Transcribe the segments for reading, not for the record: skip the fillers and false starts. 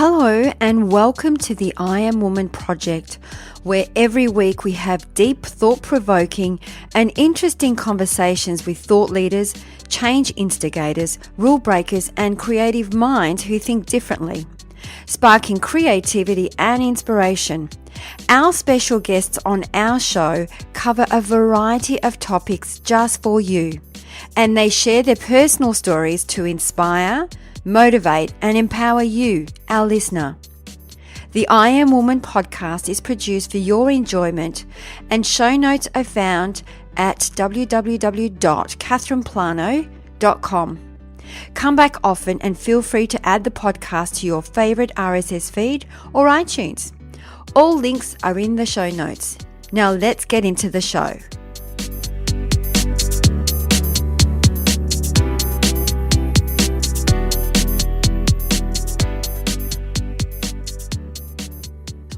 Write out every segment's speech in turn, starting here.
Hello and welcome to the I Am Woman project, where every week we have deep, thought-provoking and interesting conversations with thought leaders, change instigators, rule breakers and creative minds who think differently, sparking creativity and inspiration. Our special guests on our show cover a variety of topics just for you, and they share their personal stories to inspire, motivate and empower you, our listener. The I Am Woman podcast is produced for your enjoyment, and show notes are found at www.catherineplano.com. Come back often and feel free to add the podcast to your favourite RSS feed or iTunes. All links are in the show notes. Now let's get into the show.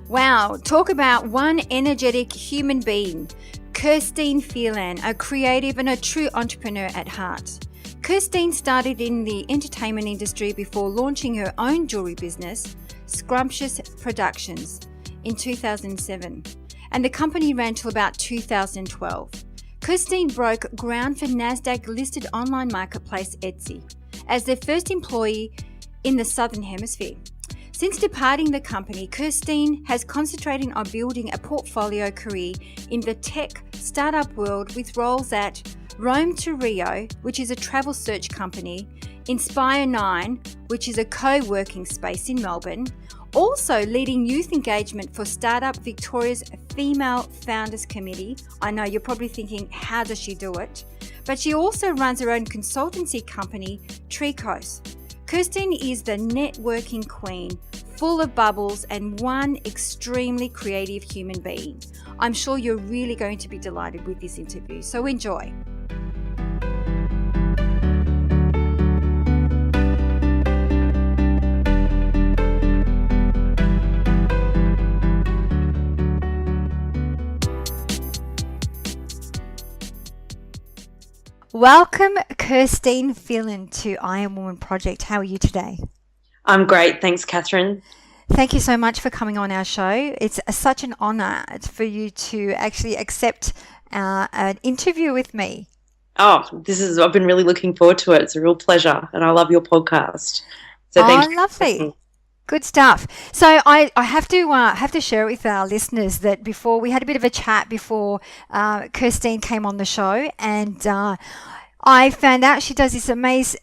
Wow, talk about one energetic human being. Kirsteene Phelan, a creative and a true entrepreneur at heart. Kirsteene started in the entertainment industry before launching her own jewelry business, Scrumptious Productions, in 2007, and the company ran till about 2012. Kirsteene broke ground for NASDAQ-listed online marketplace Etsy as their first employee in the Southern Hemisphere. Since departing the company, Kirsteene has concentrated on building a portfolio career in the tech startup world with roles at Rome to Rio, which is a travel search company, Inspire 9, which is a co-working space in Melbourne, also leading youth engagement for Startup Victoria's Female Founders Committee. I know you're probably thinking, how does she do it? But she also runs her own consultancy company, Tricos. Kirsteene is the networking queen, full of bubbles and one extremely creative human being. I'm sure you're really going to be delighted with this interview, so enjoy. Welcome, Kirsteene Phelan, to I Am Woman Project. How are you today? I'm great. Thanks, Catherine. Thank you so much for coming on our show. It's such an honour for you to actually accept an interview with me. Oh, I've been really looking forward to it. It's a real pleasure, and I love your podcast. So thank you. Lovely. Good stuff. So I have to share it with our listeners that before we had a bit of a chat before Kirsteene came on the show, and I found out she does this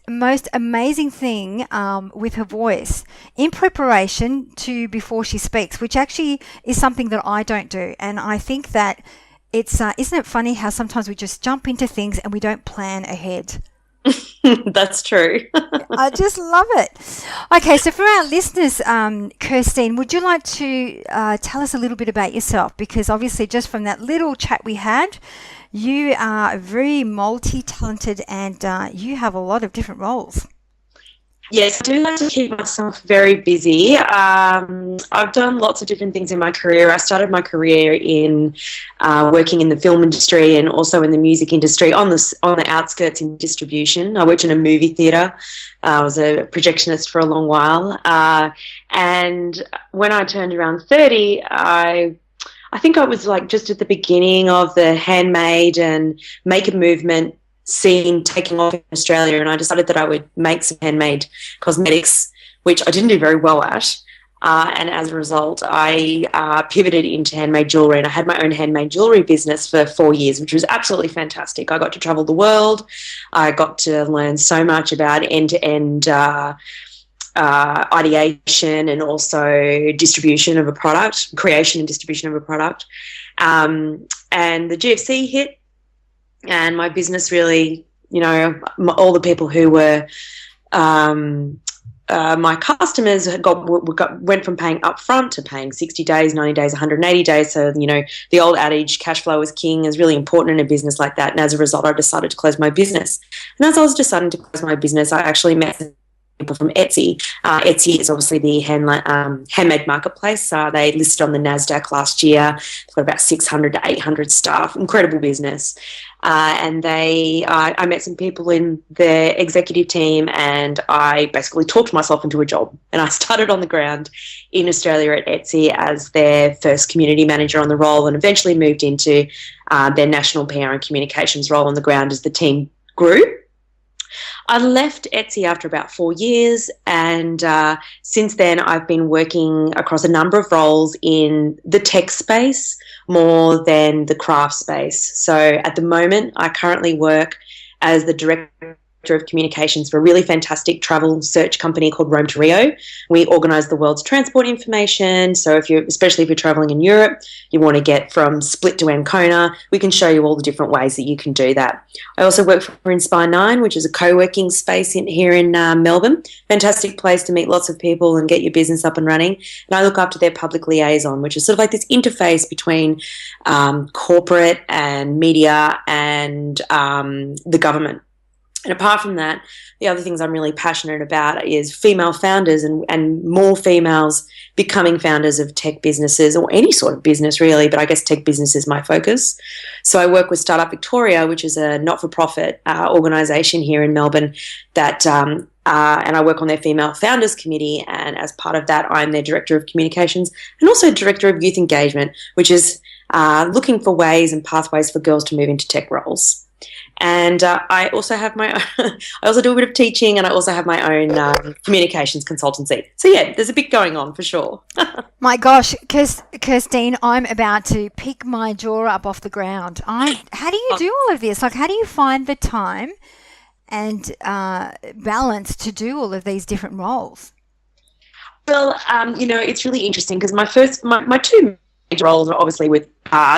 most amazing thing with her voice in preparation to before she speaks, which actually is something that I don't do. And I think that it's isn't it funny how sometimes we just jump into things and we don't plan ahead. That's true. I just love it. Okay, so for our listeners, Kirsteene, would you like to tell us a little bit about yourself? Because obviously just from that little chat we had, you are very multi-talented and you have a lot of different roles. Yes, I do like to keep myself very busy. I've done lots of different things in my career. I started my career in working in the film industry and also in the music industry on the outskirts in distribution. I worked in a movie theatre. I was a projectionist for a long while. And when I turned around 30, I think I was like just at the beginning of the handmade and maker movement scene taking off in Australia, and I decided that I would make some handmade cosmetics, which I didn't do very well at. And as a result, I pivoted into handmade jewellery, and I had my own handmade jewellery business for 4 years, which was absolutely fantastic. I got to travel the world. I got to learn so much about end-to-end ideation and also distribution of a product, creation and distribution of a product. And the GFC hit, and my business really, all the people who were my customers went from paying upfront to paying 60 days, 90 days, 180 days. So, the old adage, cash flow is king, is really important in a business like that. And as a result, I decided to close my business. And as I was deciding to close my business, I actually met people from Etsy. Etsy is obviously the handmade marketplace. They listed on the NASDAQ last year. They've got about 600 to 800 staff. Incredible business. and I met some people in the executive team, and I basically talked myself into a job. And I started on the ground in Australia at Etsy as their first community manager on the role, and eventually moved into their national PR and communications role on the ground as the team grew. I left Etsy after about 4 years, and since then I've been working across a number of roles in the tech space more than the craft space. So at the moment, I currently work as the director of communications for a really fantastic travel search company called Rome to Rio. We organise the world's transport information. So especially if you're travelling in Europe, you want to get from Split to Ancona, we can show you all the different ways that you can do that. I also work for Inspire 9, which is a co-working space here in Melbourne. Fantastic place to meet lots of people and get your business up and running. And I look after their public liaison, which is sort of like this interface between corporate and media and the government. And apart from that, the other things I'm really passionate about is female founders and more females becoming founders of tech businesses, or any sort of business really, but I guess tech business is my focus. So I work with Startup Victoria, which is a not-for-profit organisation here in Melbourne that and I work on their female founders committee, and as part of that I'm their director of communications and also director of youth engagement, which is looking for ways and pathways for girls to move into tech roles. And I also have I also do a bit of teaching, and I also have my own communications consultancy. So yeah, there's a bit going on for sure. My gosh, Kirsteene, I'm about to pick my jaw up off the ground. How do you do all of this? Like, how do you find the time and balance to do all of these different roles? Well, it's really interesting because my two major roles are obviously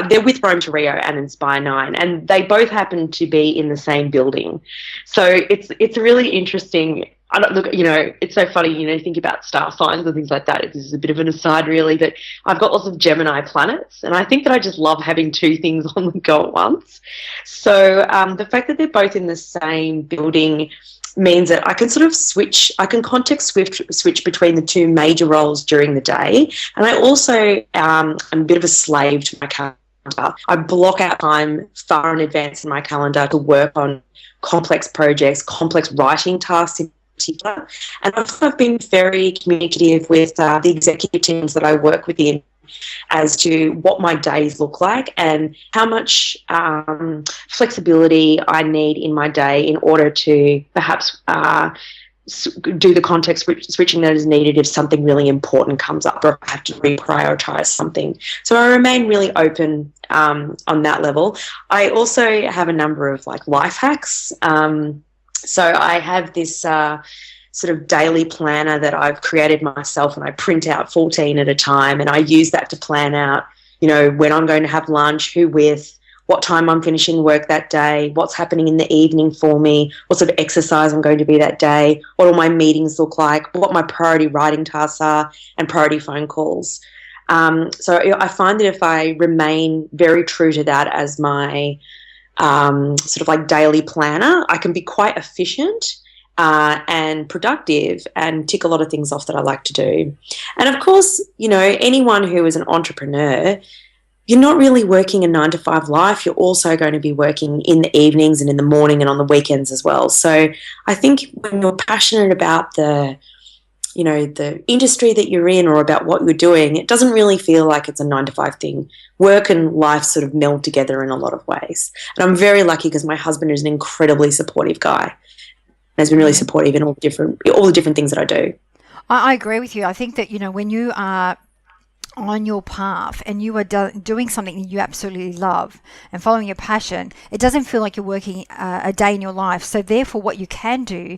they're with Rome to Rio and Inspire 9, and they both happen to be in the same building. So it's really interesting. Look, it's so funny, you think about star signs and things like that. This is a bit of an aside really, but I've got lots of Gemini planets, and I think that I just love having two things on the go at once. So the fact that they're both in the same building means that I can sort of context switch between the two major roles during the day. And I also am a bit of a slave to my calendar. I block out time far in advance in my calendar to work on complex projects, complex writing tasks in particular. And I've been very communicative with the executive teams that I work within as to what my days look like and how much flexibility I need in my day in order to perhaps do the context switching that is needed if something really important comes up or I have to reprioritise something. So I remain really open on that level. I also have a number of life hacks. So I have this sort of daily planner that I've created myself, and I print out 14 at a time, and I use that to plan out, when I'm going to have lunch, who with, what time I'm finishing work that day, what's happening in the evening for me, what sort of exercise I'm going to be that day, what all my meetings look like, what my priority writing tasks are, and priority phone calls. So I find that if I remain very true to that as my sort of daily planner, I can be quite efficient and productive and tick a lot of things off that I like to do. And of course, anyone who is an entrepreneur, you're not really working a 9-to-5 life. You're also going to be working in the evenings and in the morning and on the weekends as well. So I think when you're passionate about the industry that you're in or about what you're doing, it doesn't really feel like it's a 9-to-5 thing. Work and life sort of meld together in a lot of ways. And I'm very lucky because my husband is an incredibly supportive guy. Has been really supportive in all the different things that I do. I agree with you. I think that, when you are on your path and you are doing something that you absolutely love and following your passion, it doesn't feel like you're working a day in your life. So therefore what you can do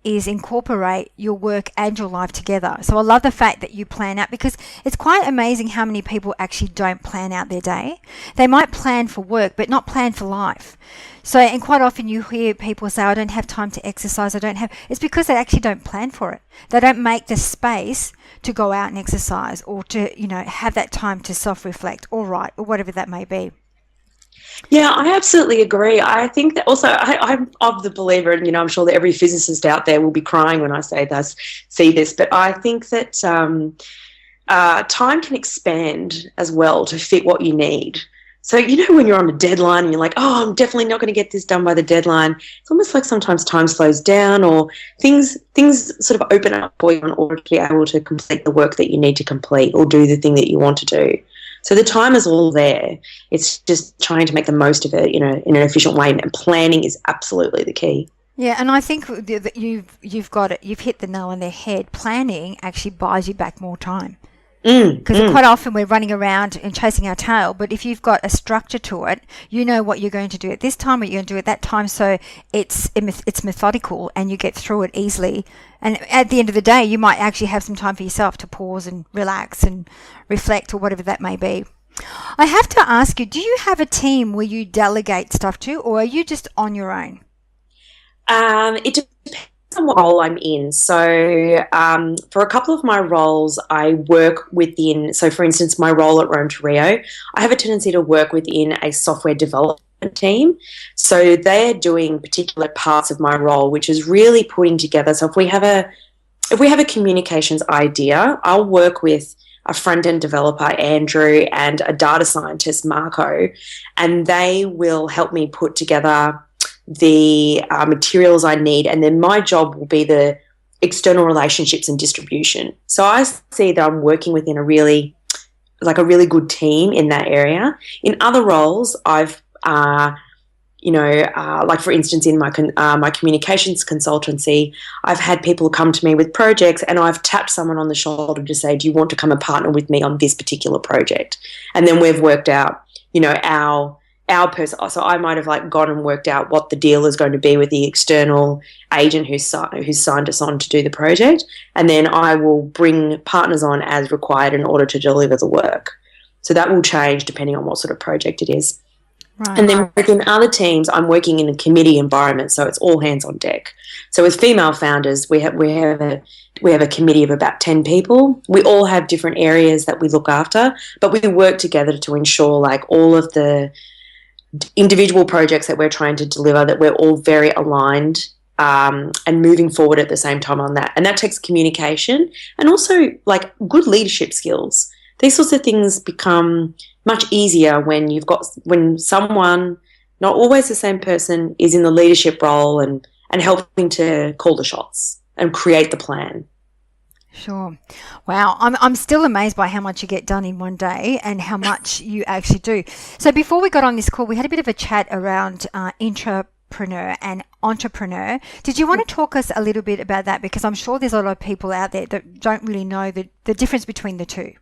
is incorporate your work and your life together. So I love the fact that you plan out, because it's quite amazing how many people actually don't plan out their day. They might plan for work, but not plan for life. So, and quite often you hear people say, I don't have time to exercise, it's because they actually don't plan for it. They don't make the space to go out and exercise or to, have that time to self-reflect or write or whatever that may be. Yeah, I absolutely agree. I think that also I'm of the believer, and I'm sure that every physicist out there will be crying when I see this, but I think that time can expand as well to fit what you need. So, when you're on a deadline and you're like, oh, I'm definitely not going to get this done by the deadline, it's almost like sometimes time slows down or things sort of open up for you in order to be able to complete the work that you need to complete or do the thing that you want to do. So the time is all there. It's just trying to make the most of it, in an efficient way, and planning is absolutely the key. Yeah, and I think that you've got it. You've hit the nail on the head. Planning actually buys you back more time. Because quite often we're running around and chasing our tail, but if you've got a structure to it, you know what you're going to do at this time, what you're going to do at that time, so it's methodical and you get through it easily. And at the end of the day, you might actually have some time for yourself to pause and relax and reflect or whatever that may be. I have to ask you, do you have a team where you delegate stuff to, or are you just on your own? It depends on what role I'm in. So for a couple of my roles, I work within, so for instance, my role at Rome to Rio, I have a tendency to work within a software development team. So they're doing particular parts of my role, which is really putting together. So if we have a communications idea, I'll work with a front-end developer, Andrew, and a data scientist, Marco, and they will help me put together the materials I need, and then my job will be the external relationships and distribution. So I see that I'm working within a really good team in that area. In other roles, I've like for instance in my communications consultancy, I've had people come to me with projects and I've tapped someone on the shoulder to say, do you want to come and partner with me on this particular project? And then we've worked out, our person. So I might have gone and worked out what the deal is going to be with the external agent who's signed us on to do the project, and then I will bring partners on as required in order to deliver the work. So that will change depending on what sort of project it is. Right. And then within other teams, I'm working in a committee environment, so it's all hands on deck. So as female founders, we have a committee of about 10 people. We all have different areas that we look after, but we work together to ensure all of the individual projects that we're trying to deliver, that we're all very aligned and moving forward at the same time on that. And that takes communication and also good leadership skills. These sorts of things become much easier when someone, not always the same person, is in the leadership role and helping to call the shots and create the plan. Sure. Wow. I'm still amazed by how much you get done in one day and how much you actually do. So before we got on this call, we had a bit of a chat around intrapreneur and entrepreneur. Did you want to talk us a little bit about that? Because I'm sure there's a lot of people out there that don't really know the difference between the two.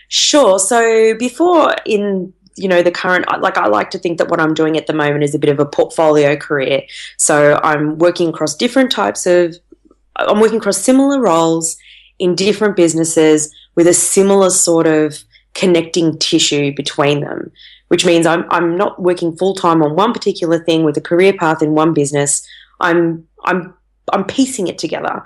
Sure. So before in the current, I like to think that what I'm doing at the moment is a bit of a portfolio career. So I'm working across similar roles in different businesses with a similar sort of connecting tissue between them, which means I'm not working full time on one particular thing with a career path in one business. I'm piecing it together.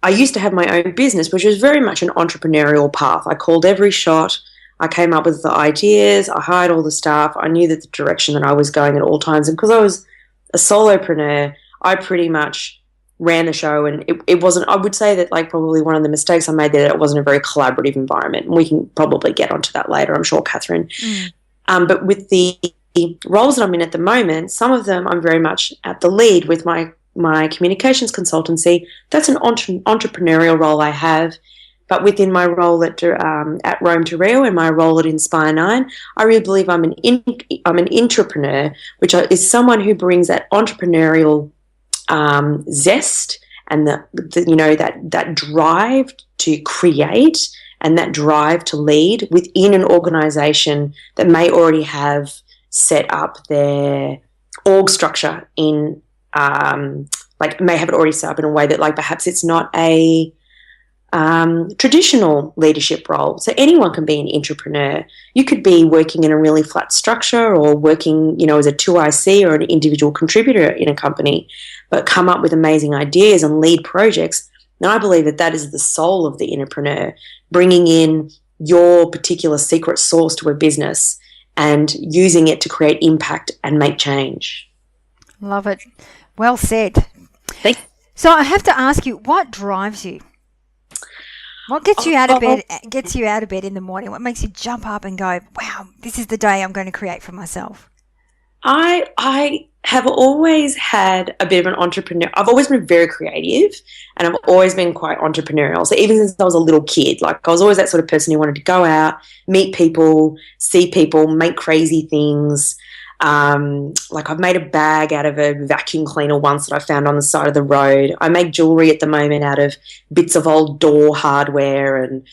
I used to have my own business, which was very much an entrepreneurial path. I called every shot. I came up with the ideas. I hired all the staff. I knew that the direction that I was going at all times. And because I was a solopreneur, I pretty much ran the show, and it wasn't, I would say that probably one of the mistakes I made there, that it wasn't a very collaborative environment. And we can probably get onto that later, I'm sure, Catherine. But with the roles that I'm in at the moment, some of them I'm very much at the lead with my communications consultancy. That's an entrepreneurial role I have. But within my role at Rome to Rio and my role at Inspire 9, I really believe I'm an intrapreneur, which is someone who brings that entrepreneurial zest and that drive to create and that drive to lead within an organisation that may already have set up their org structure in may have it already set up in a way that perhaps it's not a traditional leadership role. So anyone can be an entrepreneur. You could be working in a really flat structure or working, as a 2IC or an individual contributor in a company, but come up with amazing ideas and lead projects. And I believe that is the soul of the entrepreneur, bringing in your particular secret sauce to a business and using it to create impact and make change. Love it. Well said. Thanks. So I have to ask you, what drives you? What gets you out of Oh, bed? Gets you out of bed in the morning? What makes you jump up and go, "Wow, this is the day I'm going to create for myself"? I have always had a bit of an entrepreneur. I've always been very creative, and I've always been quite entrepreneurial. So even since I was a little kid, like I was always that sort of person who wanted to go out, meet people, see people, make crazy things. Like I've made a bag out of a vacuum cleaner once that I found on the side of the road. I make jewelry at the moment out of bits of old door hardware and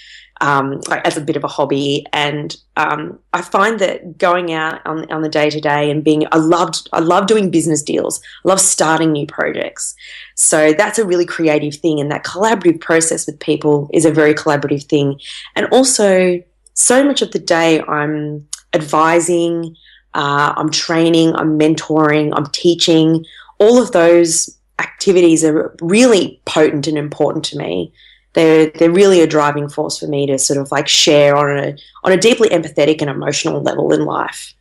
like as a bit of a hobby. And I find that going out on the day to day and I love doing business deals. I love starting new projects. So that's a really creative thing, and that collaborative process with people is a very collaborative thing. And also, so much of the day I'm advising, I'm training, I'm mentoring, I'm teaching. All of those activities are really potent and important to me. They're really a driving force for me to sort of like share on a deeply empathetic and emotional level in life.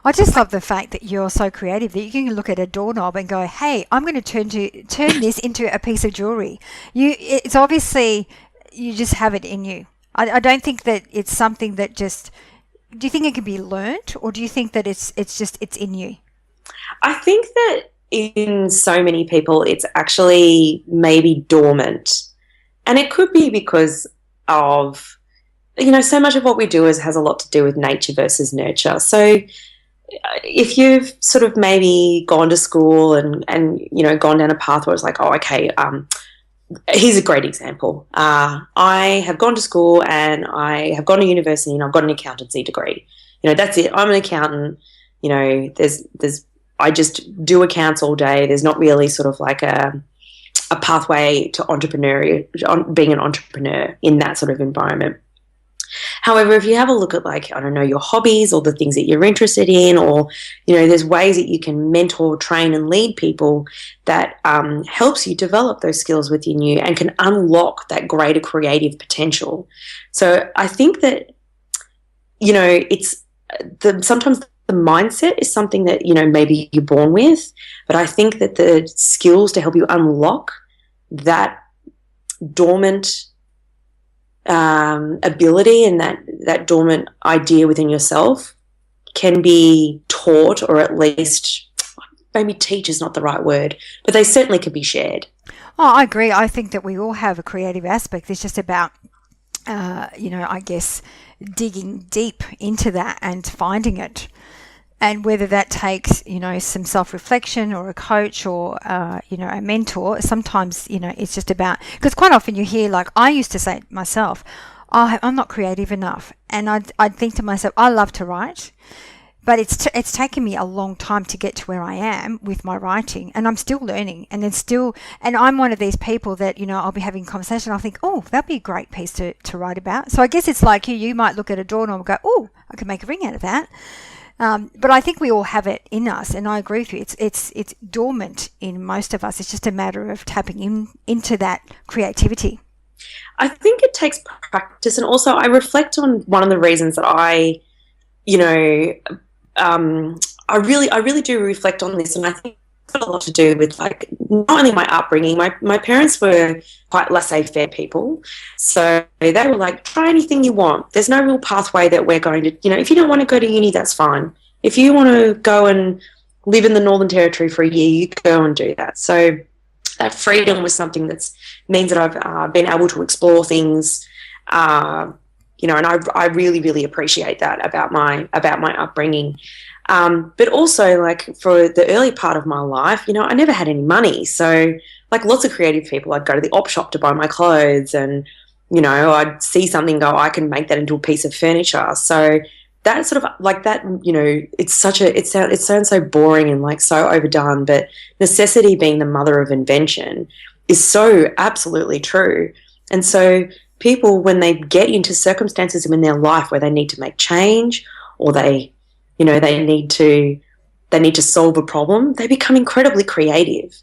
I just love the fact that you're so creative that you can look at a doorknob and go, "Hey, I'm going to turn this into a piece of jewelry." It's obviously you just have it in you. I don't think that it's something that just. Do you think it can be learnt, or do you think that it's in you? I think that in so many people, it's actually maybe dormant. And it could be because of, so much of what we do has a lot to do with nature versus nurture. So if you've sort of maybe gone to school and gone down a path where it's like, oh, okay, here's a great example. I have gone to school and I have gone to university and I've got an accountancy degree. That's it. I'm an accountant. I just do accounts all day. There's not really sort of like a pathway to being an entrepreneur in that sort of environment. However, if you have a look at, like, I don't know, your hobbies or the things that you're interested in, or, there's ways that you can mentor, train and lead people that helps you develop those skills within you and can unlock that greater creative potential. So I think that, it's sometimes the mindset is something that, maybe you're born with, but I think that the skills to help you unlock that dormant ability and that dormant idea within yourself can be taught, or at least maybe teach is not the right word, but they certainly can be shared. Oh, I agree. I think that we all have a creative aspect. It's just about, I guess, digging deep into that and finding it. And whether that takes, some self-reflection or a coach or, a mentor, sometimes, it's just about, because quite often you hear, like, I used to say to myself, oh, I'm not creative enough. And I'd think to myself, I love to write, but it's taken me a long time to get to where I am with my writing, and I'm still learning. And I'm one of these people that, I'll be having a conversation. I'll think, oh, that'd be a great piece to write about. So I guess it's like you might look at a doorknob and go, oh, I could make a ring out of that. But I think we all have it in us, and I agree with you. It's dormant in most of us. It's just a matter of tapping into that creativity. I think it takes practice, and also I reflect on one of the reasons that I really do reflect on this, and I think it's got a lot to do with, like, not only my upbringing. My parents were quite laissez-faire people, so they were like, try anything you want. There's no real pathway that we're going to, if you don't want to go to uni, that's fine. If you want to go and live in the Northern Territory for a year, you go and do that. So that freedom was something that means that I've been able to explore things, and I really, really appreciate that about my upbringing. But also, like, for the early part of my life, I never had any money. So, like lots of creative people, I'd go to the op shop to buy my clothes, and, I'd see something, go, I can make that into a piece of furniture. So that sort of, like, that, it sounds so boring and, like, so overdone, but necessity being the mother of invention is so absolutely true. And so people, when they get into circumstances in their life where they need to make change, or they need to solve a problem, they become incredibly creative.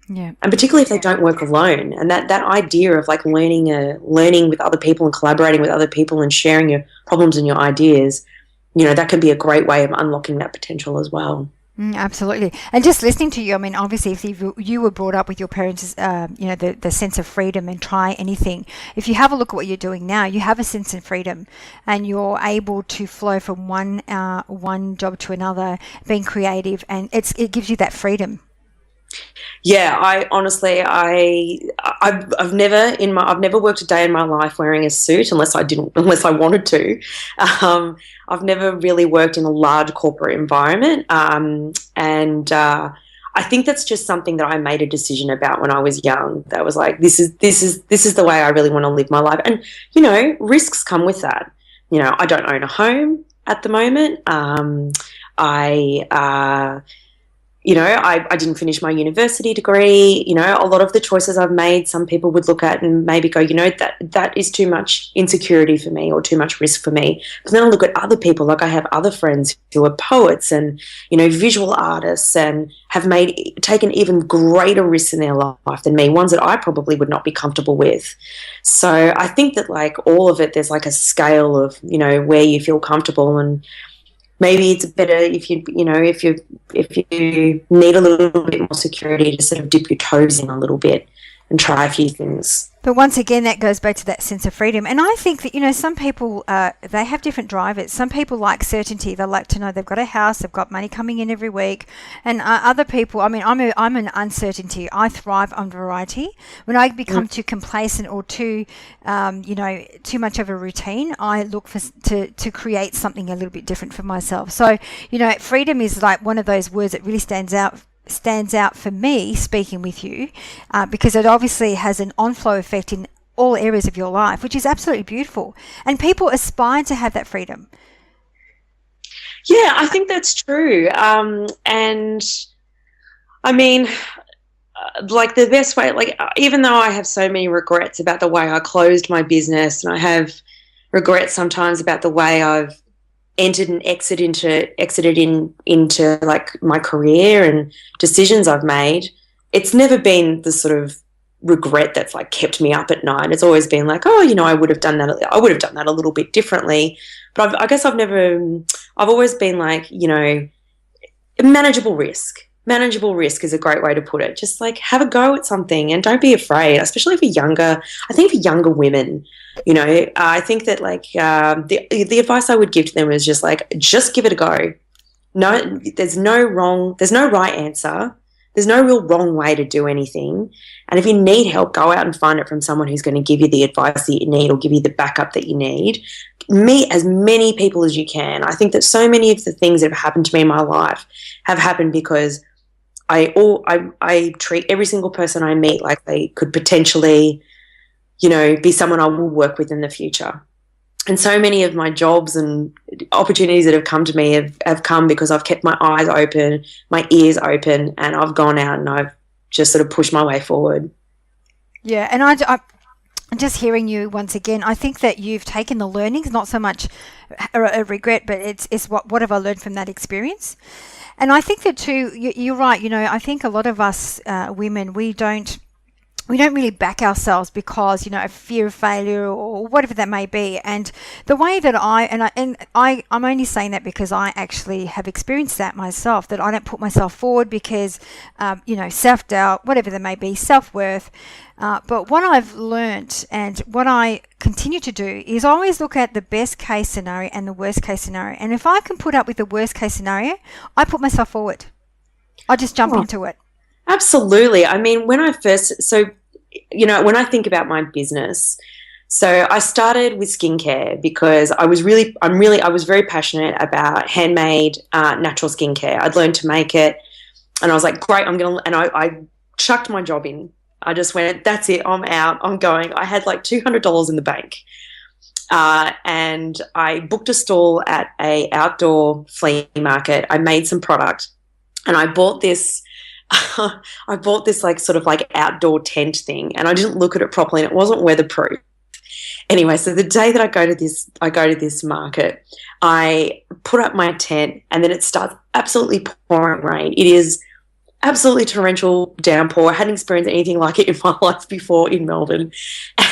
Yeah. And particularly if they don't work alone. And that idea of, like, learning with other people and collaborating with other people and sharing your problems and your ideas, that can be a great way of unlocking that potential as well. Absolutely. And just listening to you, I mean, obviously, if you were brought up with your parents, the sense of freedom and try anything, if you have a look at what you're doing now, you have a sense of freedom and you're able to flow from one job to another, being creative, and it gives you that freedom. Yeah, I honestly, I've never worked a day in my life wearing a suit unless I wanted to. Um, I've never really worked in a large corporate environment, and I think that's just something that I made a decision about when I was young. That was like, this is the way I really want to live my life, and risks come with that. I don't own a home at the moment. I I didn't finish my university degree. A lot of the choices I've made, some people would look at and maybe go, that is too much insecurity for me or too much risk for me. But then I look at other people, like I have other friends who are poets and, visual artists and have taken even greater risks in their life than me, ones that I probably would not be comfortable with. So I think that like all of it, there's like a scale of, where you feel comfortable, and maybe it's better if you need a little bit more security to sort of dip your toes in a little bit and try a few things. But once again, that goes back to that sense of freedom. And I think that, some people, they have different drivers. Some people like certainty. They like to know they've got a house, they've got money coming in every week. And other people, I mean, I'm an uncertainty. I thrive on variety. When I become too complacent or too much of a routine, I look to create something a little bit different for myself. So, freedom is like one of those words that really stands out for me speaking with you, because it obviously has an on-flow effect in all areas of your life, which is absolutely beautiful. And people aspire to have that freedom. Yeah, I think that's true. And I mean, like the best way, like even though I have so many regrets about the way I closed my business, and I have regrets sometimes about the way I've entered and exited into like my career and decisions I've made, it's never been the sort of regret that's like kept me up at night. It's always been like, oh, I would have done that. I would have done that a little bit differently. But I guess I've always been like, manageable risk. Manageable risk is a great way to put it. Just like have a go at something and don't be afraid, especially for younger. I think for younger women, I think that like the advice I would give to them is just give it a go. No, there's no right answer. There's no real wrong way to do anything. And if you need help, go out and find it from someone who's going to give you the advice that you need or give you the backup that you need. Meet as many people as you can. I think that so many of the things that have happened to me in my life have happened because I treat every single person I meet like they could potentially, be someone I will work with in the future. And so many of my jobs and opportunities that have come to me have come because I've kept my eyes open, my ears open, and I've gone out and I've just sort of pushed my way forward. Yeah, and I'm just hearing you once again. I think that you've taken the learnings, not so much a regret, but it's what have I learned from that experience. And I think that too, you're right. I think a lot of us women, we don't really back ourselves because of fear of failure or whatever that may be. And the way that I'm only saying that because I actually have experienced that myself, that I don't put myself forward because self-doubt, whatever that may be, self-worth. But what I've learnt and what I continue to do is always look at the best case scenario and the worst case scenario. And if I can put up with the worst case scenario, I put myself forward. I just jump into it. Absolutely. I mean, when I think about my business, so I started with skincare because I was very passionate about handmade natural skincare. I'd learned to make it and I was like, great, I chucked my job in. I just went, that's it, I'm out, I'm going. I had like $200 in the bank. And I booked a stall at a outdoor flea market. I made some product and I bought this like sort of like outdoor tent thing, and I didn't look at it properly and it wasn't weatherproof. Anyway, so the day that I go to this market, I put up my tent and then it starts absolutely pouring rain. It is absolutely torrential downpour. I hadn't experienced anything like it in my life before in Melbourne.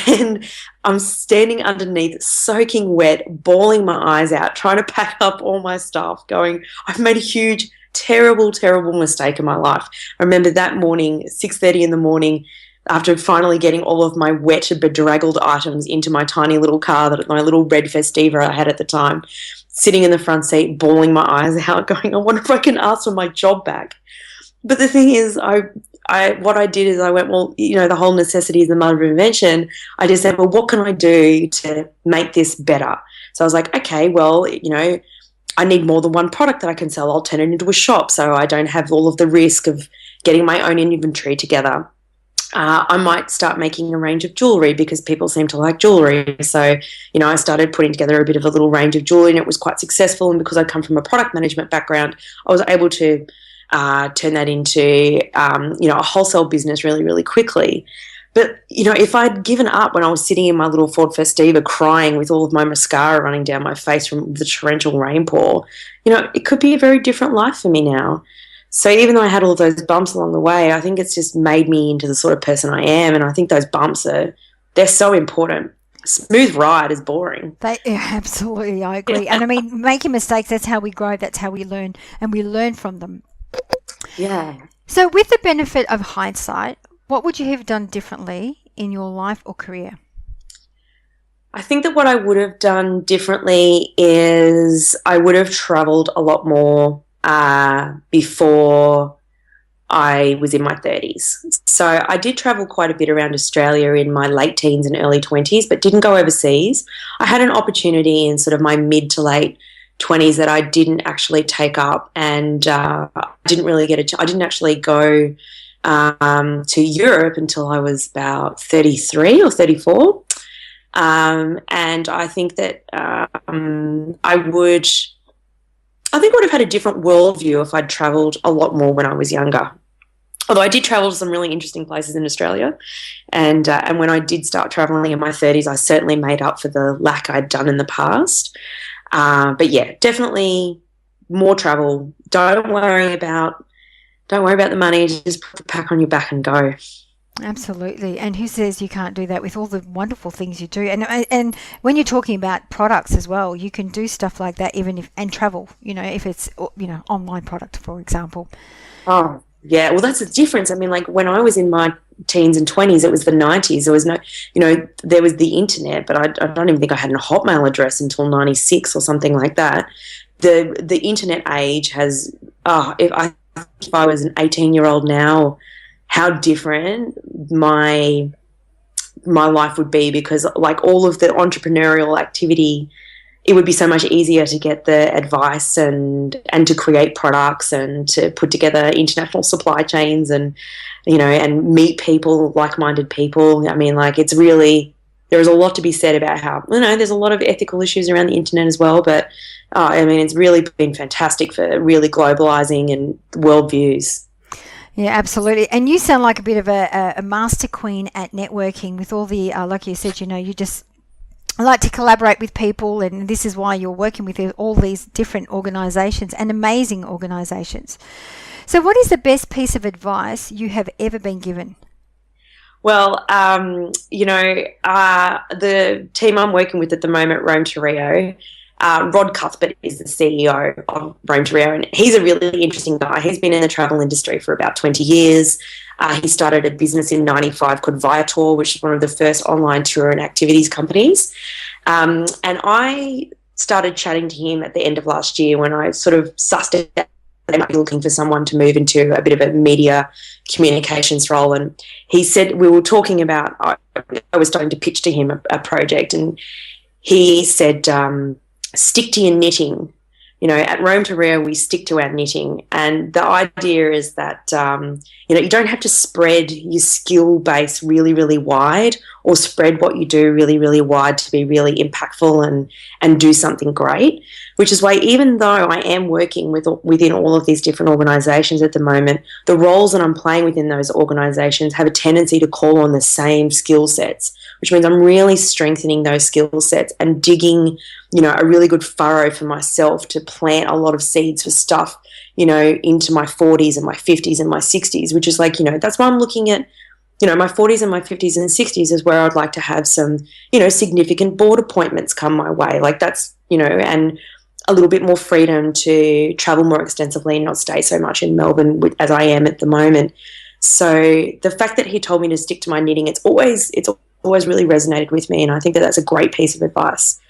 And I'm standing underneath, soaking wet, bawling my eyes out, trying to pack up all my stuff, going, I've made a huge terrible, terrible mistake in my life. I remember that morning, 6:30 in the morning, after finally getting all of my wet, bedraggled items into my tiny little car, my little red Festiva I had at the time, sitting in the front seat, bawling my eyes out, going, I wonder if I can ask for my job back. But the thing is, what I did is I went, well, the whole necessity is the mother of invention. I just said, well, what can I do to make this better? So I was like, okay, well, I need more than one product that I can sell. I'll turn it into a shop so I don't have all of the risk of getting my own inventory together. I might start making a range of jewellery because people seem to like jewellery. So, I started putting together a bit of a little range of jewellery, and it was quite successful. And because I come from a product management background, I was able to turn that into, a wholesale business really, really quickly. But, if I'd given up when I was sitting in my little Ford Festiva crying with all of my mascara running down my face from the torrential rainpour, it could be a very different life for me now. So even though I had all those bumps along the way, I think it's just made me into the sort of person I am. And I think those bumps they're so important. Smooth ride is boring. Absolutely, I agree. And I mean, making mistakes, that's how we grow, that's how we learn, and we learn from them. Yeah. So with the benefit of hindsight, what would you have done differently in your life or career? I think that what I would have done differently is I would have travelled a lot more before I was in my 30s. So I did travel quite a bit around Australia in my late teens and early 20s, but didn't go overseas. I had an opportunity in sort of my mid to late 20s that I didn't actually take up, and I didn't really I didn't actually go to Europe until I was about 33 or 34. And I think that I think I would have had a different worldview if I'd travelled a lot more when I was younger. Although I did travel to some really interesting places in Australia, and when I did start travelling in my 30s, I certainly made up for the lack I'd done in the past. But yeah, definitely more travel. Don't worry about the money. Just put the pack on your back and go. Absolutely. And who says you can't do that with all the wonderful things you do? And when you're talking about products as well, you can do stuff like that and travel, if it's, online product, for example. Oh, yeah. Well, that's the difference. I mean, like when I was in my teens and 20s, it was the 90s. There was no, there was the internet, but I don't even think I had a Hotmail address until 96 or something like that. The internet age has, if I was an 18-year-old now, how different my life would be, because like all of the entrepreneurial activity, it would be so much easier to get the advice and to create products and to put together international supply chains and and meet people, like-minded people. I mean, like it's really, there's a lot to be said about how there's a lot of ethical issues around the internet as well, but I mean, it's really been fantastic for really globalizing and worldviews. Yeah, absolutely. And you sound like a bit of a master queen at networking with all the, like you said, you just like to collaborate with people, and this is why you're working with all these different organisations and amazing organisations. So what is the best piece of advice you have ever been given? Well, the team I'm working with at the moment, Rome to Rio, Rod Cuthbert is the CEO of Rome to Rio, and he's a really interesting guy. He's been in the travel industry for about 20 years. He started a business in 95 called Viator, which is one of the first online tour and activities companies. And I started chatting to him at the end of last year when I sort of sussed it out. They might be looking for someone to move into a bit of a media communications role. And he said, we were talking about, I was starting to pitch to him a project, and he said, stick to your knitting. At Rome to Rio, we stick to our knitting. And the idea is that, you don't have to spread your skill base really, really wide, or spread what you do really, really wide to be really impactful and do something great, which is why even though I am working within all of these different organisations at the moment, the roles that I'm playing within those organisations have a tendency to call on the same skill sets, which means I'm really strengthening those skill sets and digging a really good furrow for myself to plant a lot of seeds for stuff, into my 40s and my 50s and my 60s, which is like, that's why I'm looking at, my 40s and my 50s and 60s is where I'd like to have some, significant board appointments come my way. Like that's, and a little bit more freedom to travel more extensively and not stay so much in Melbourne as I am at the moment. So the fact that he told me to stick to my knitting, it's always really resonated with me, and I think that that's a great piece of advice.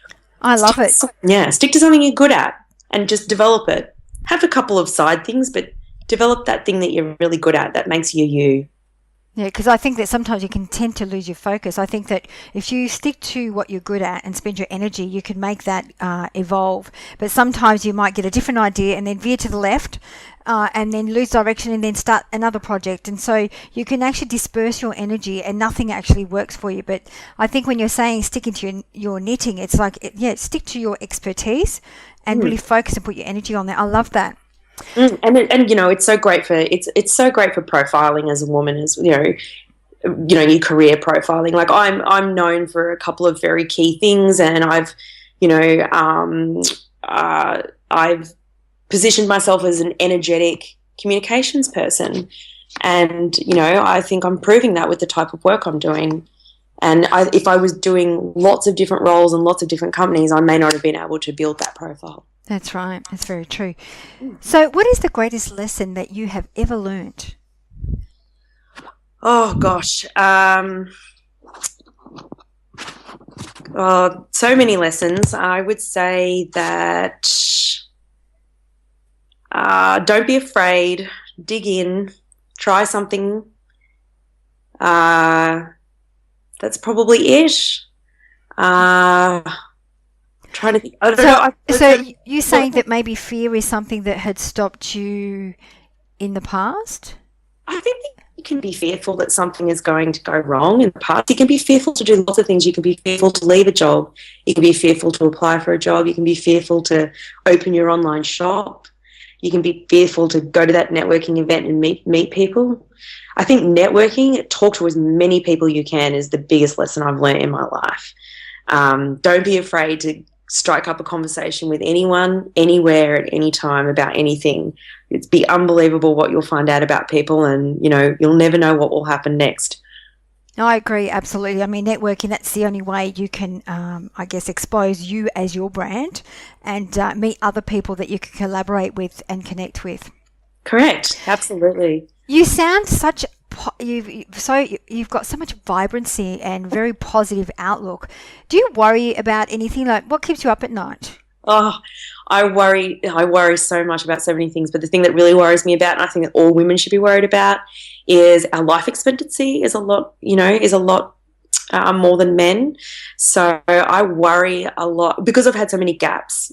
I love it. Yeah, stick to something you're good at and just develop it. Have a couple of side things, but develop that thing that you're really good at that makes you you. Yeah, because I think that sometimes you can tend to lose your focus. I think that if you stick to what you're good at and spend your energy, you can make that evolve. But sometimes you might get a different idea and then veer to the left and then lose direction and then start another project. And so you can actually disperse your energy and nothing actually works for you. But I think when you're saying sticking to your knitting, it's like, stick to your expertise and really focus and put your energy on that. I love that. And you know, it's so great for it's so great for profiling as a woman, as you know, your career profiling. Like I'm known for a couple of very key things, and I've positioned myself as an energetic communications person, and you know, I think I'm proving that with the type of work I'm doing. And if I was doing lots of different roles and lots of different companies, I may not have been able to build that profile. That's right. That's very true. So what is the greatest lesson that you have ever learned? Oh, gosh. So many lessons. I would say that don't be afraid. Dig in. Try something. That's probably it. Trying to think. I don't know. So you're saying that maybe fear is something that had stopped you in the past? I think you can be fearful that something is going to go wrong in the past. You can be fearful to do lots of things. You can be fearful to leave a job. You can be fearful to apply for a job. You can be fearful to open your online shop. You can be fearful to go to that networking event and meet people. I think networking, talk to as many people you can, is the biggest lesson I've learned in my life. Don't be afraid to strike up a conversation with anyone, anywhere, at any time about anything. It'd be unbelievable what you'll find out about people, and, you know, you'll never know what will happen next. I agree, absolutely. I mean, networking, that's the only way you can, I guess, expose you as your brand and meet other people that you can collaborate with and connect with. Correct. Absolutely. You sound such you've got so much vibrancy and very positive outlook. Do you worry about anything? Like, what keeps you up at night? Oh, I worry so much about so many things, but the thing that really worries me about, and I think that all women should be worried about, is our life expectancy is a lot more than men. So I worry a lot because I've had so many gaps.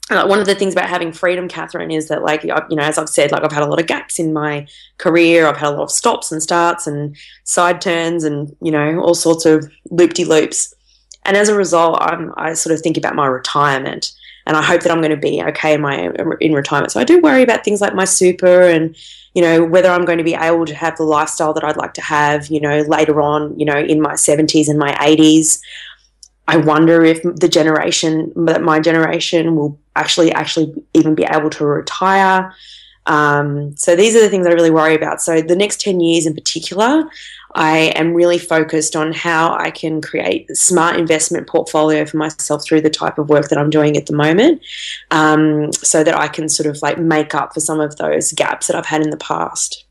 One of the things about having freedom, Catherine, is that, like, you know, as I've said, like, I've had a lot of gaps in my career. I've had a lot of stops and starts and side turns and, you know, all sorts of loop-de-loops. And as a result, I sort of think about my retirement, and I hope that I'm going to be okay in retirement. So I do worry about things like my super and, you know, whether I'm going to be able to have the lifestyle that I'd like to have, you know, later on, you know, in my 70s and my 80s. I wonder if my generation will actually even be able to retire. So these are the things I really worry about. So the next 10 years in particular, I am really focused on how I can create a smart investment portfolio for myself through the type of work that I'm doing at the moment, so that I can sort of like make up for some of those gaps that I've had in the past.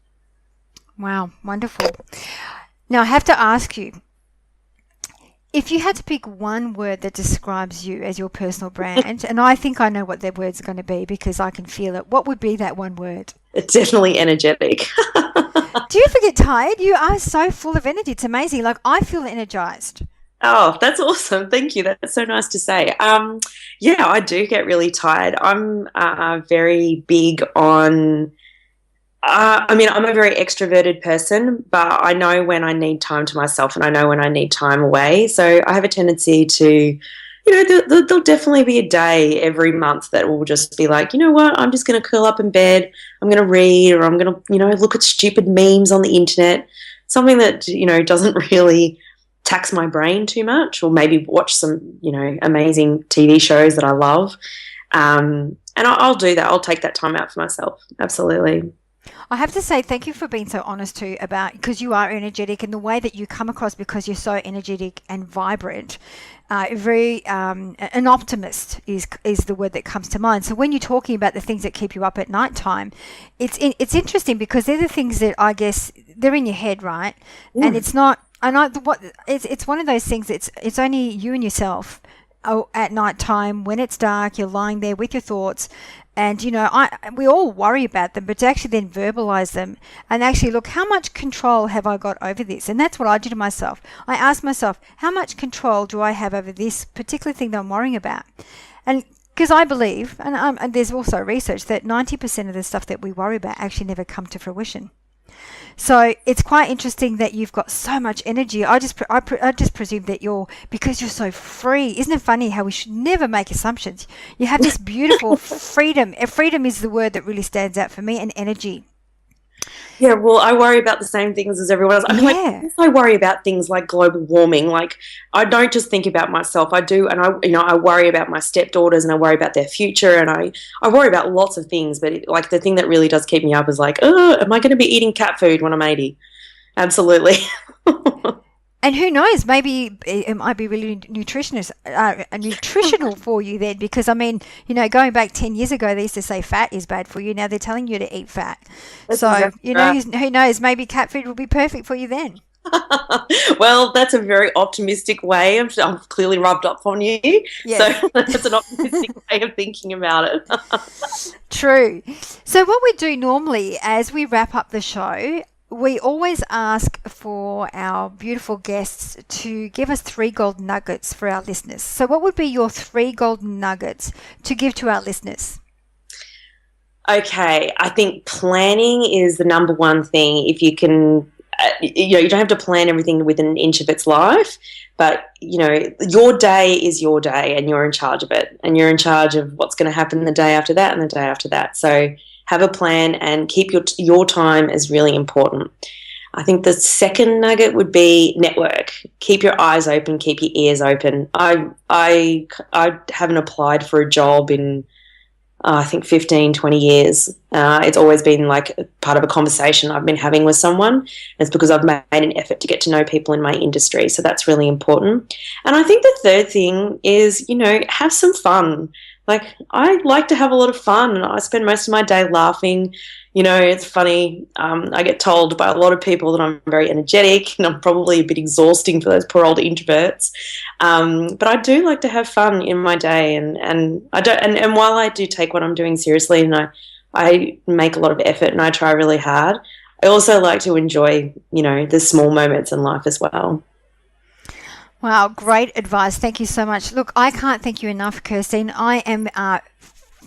Wow, wonderful. Now I have to ask you, if you had to pick one word that describes you as your personal brand, and I think I know what that word's going to be because I can feel it, what would be that one word? It's definitely energetic. Do you ever get tired? You are so full of energy. It's amazing. Like, I feel energized. Oh, that's awesome. Thank you. That's so nice to say. Yeah, I do get really tired. I'm very big on... I'm a very extroverted person, but I know when I need time to myself and I know when I need time away. So I have a tendency to, you know, there'll definitely be a day every month that will just be like, you know what, I'm just going to curl up in bed, I'm going to read, or I'm going to, you know, look at stupid memes on the internet, something that, you know, doesn't really tax my brain too much, or maybe watch some, you know, amazing TV shows that I love. And I'll do that. I'll take that time out for myself. Absolutely. I have to say thank you for being so honest too about, because you are energetic and the way that you come across, because you're so energetic and vibrant. Very an optimist is the word that comes to mind. So when you're talking about the things that keep you up at night time, it's interesting because they're the things that I guess they're in your head, right? And it's not. And it's one of those things. It's only you and yourself. Oh, at night time when it's dark, you're lying there with your thoughts, and we all worry about them, but to actually then verbalize them and actually look, how much control have I got over this? And that's what I do to myself. I ask myself, how much control do I have over this particular thing that I'm worrying about? And because I believe, and there's also research that 90% of the stuff that we worry about actually never come to fruition. So it's quite interesting that you've got so much energy. I just presume that because you're so free. Isn't it funny how we should never make assumptions? You have this beautiful freedom. Freedom is the word that really stands out for me, and energy. Yeah, well, I worry about the same things as everyone else. I mean, I worry about things like global warming. Like, I don't just think about myself. I do, and I worry about my stepdaughters, and I worry about their future, and I worry about lots of things. But the thing that really does keep me up is like, oh, am I going to be eating cat food when I'm 80? Absolutely. And who knows, maybe it might be really nutritional for you then, because, going back 10 years ago, they used to say fat is bad for you. Now they're telling you to eat fat. That's exactly right. Who knows, maybe cat food will be perfect for you then. Well, that's a very optimistic way. I've clearly rubbed up on you. Yes. So that's an optimistic way of thinking about it. True. So what we do normally as we wrap up the show, we always ask for our beautiful guests to give us 3 golden nuggets for our listeners. So what would be your 3 golden nuggets to give to our listeners? Okay, I think planning is the number one thing. If you can, you don't have to plan everything within an inch of its life, but, your day is your day and you're in charge of it, and you're in charge of what's going to happen the day after that and the day after that. So have a plan and keep your time is really important. I think the second nugget would be network. Keep your eyes open, keep your ears open. I haven't applied for a job in, I think 15, 20 years. It's always been like part of a conversation I've been having with someone. It's because I've made an effort to get to know people in my industry. So that's really important. And I think the third thing is, have some fun. Like, I like to have a lot of fun, and I spend most of my day laughing. It's funny. I get told by a lot of people that I'm very energetic, and I'm probably a bit exhausting for those poor old introverts. But I do like to have fun in my day, and I don't. And while I do take what I'm doing seriously, and I make a lot of effort, and I try really hard, I also like to enjoy, the small moments in life as well. Wow, great advice. Thank you so much. Look, I can't thank you enough, Kirsteene. I am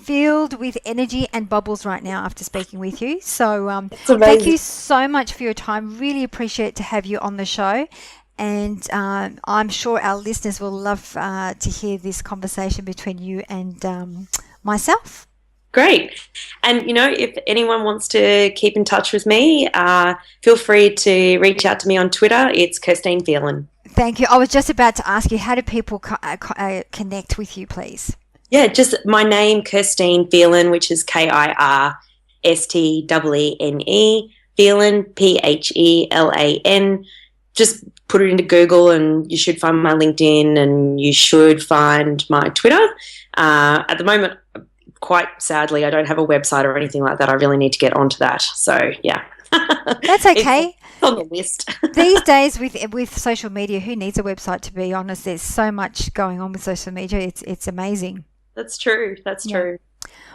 filled with energy and bubbles right now after speaking with you. So thank you so much for your time. Really appreciate to have you on the show. And I'm sure our listeners will love to hear this conversation between you and myself. Great. And, if anyone wants to keep in touch with me, feel free to reach out to me on Twitter. It's Kirsteene Phelan. Thank you. I was just about to ask you, how do people connect with you, please? Yeah, just my name, Kirsteene Phelan, which is Kirsteene, Phelan, Phelan. Just put it into Google and you should find my LinkedIn and you should find my Twitter. At the moment, quite sadly, I don't have a website or anything like that. I really need to get onto that. So, yeah. That's okay. It's on the list. These days with social media, who needs a website, to be honest? There's so much going on with social media. It's amazing. That's true. That's true.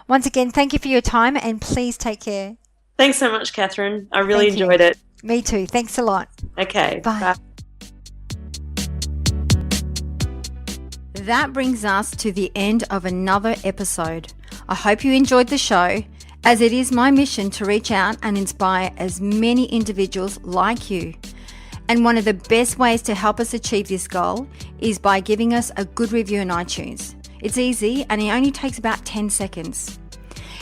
Once again, thank you for your time and please take care. Thanks so much, Catherine. I really enjoyed it. Me too. Thanks a lot. Okay. Bye. That brings us to the end of another episode. I hope you enjoyed the show, as it is my mission to reach out and inspire as many individuals like you. And one of the best ways to help us achieve this goal is by giving us a good review on iTunes. It's easy and it only takes about 10 seconds.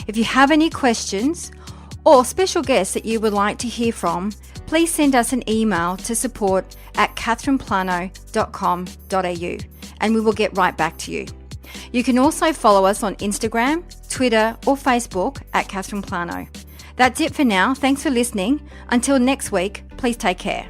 If you have any questions or special guests that you would like to hear from, please send us an email to support@catherineplano.com.au and we will get right back to you. You can also follow us on Instagram, Twitter or Facebook @Catherine Plano. That's it for now. Thanks for listening. Until next week, please take care.